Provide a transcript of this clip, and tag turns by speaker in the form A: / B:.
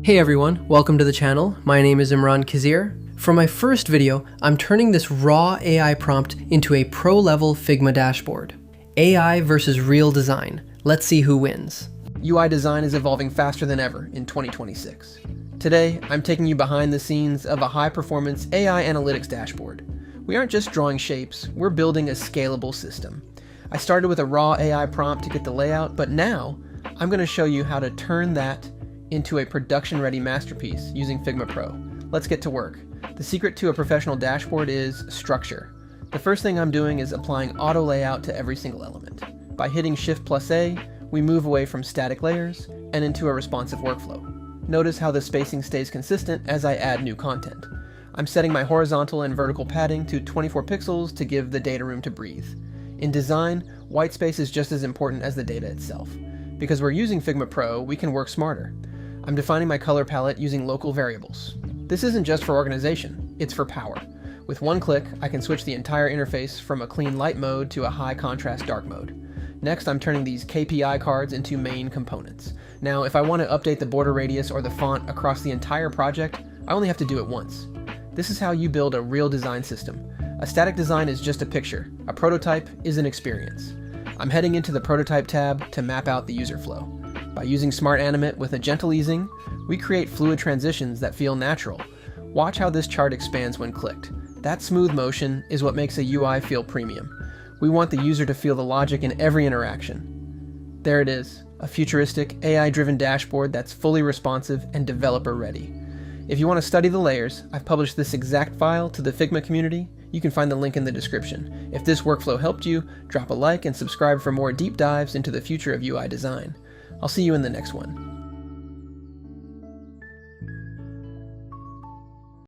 A: Hey everyone, welcome to the channel. My name is Imran Khizyr. For my first video, I'm turning this raw AI prompt into a pro-level Figma dashboard. AI versus real design. Let's see who wins. UI design is evolving faster than ever in 2026. Today, I'm taking you behind the scenes of a high-performance AI analytics dashboard. We aren't just drawing shapes, we're building a scalable system. I started with a raw AI prompt to get the layout, but now I'm going to show you how to turn that into a production-ready masterpiece using Figma Pro. Let's get to work. The secret to a professional dashboard is structure. The first thing I'm doing is applying auto layout to every single element. By hitting Shift+A, we move away from static layers and into a responsive workflow. Notice how the spacing stays consistent as I add new content. I'm setting my horizontal and vertical padding to 24 pixels to give the data room to breathe. In design, whitespace is just as important as the data itself. Because we're using Figma Pro, we can work smarter. I'm defining my color palette using local variables. This isn't just for organization, it's for power. With one click, I can switch the entire interface from a clean light mode to a high contrast dark mode. Next, I'm turning these KPI cards into main components. Now, if I want to update the border radius or the font across the entire project, I only have to do it once. This is how you build a real design system. A static design is just a picture. A prototype is an experience. I'm heading into the prototype tab to map out the user flow. By using Smart Animate with a gentle easing, we create fluid transitions that feel natural. Watch how this chart expands when clicked. That smooth motion is what makes a UI feel premium. We want the user to feel the logic in every interaction. There it is, a futuristic, AI-driven dashboard that's fully responsive and developer-ready. If you want to study the layers, I've published this exact file to the Figma community. You can find the link in the description. If this workflow helped you, drop a like and subscribe for more deep dives into the future of UI design. I'll see you in the next one.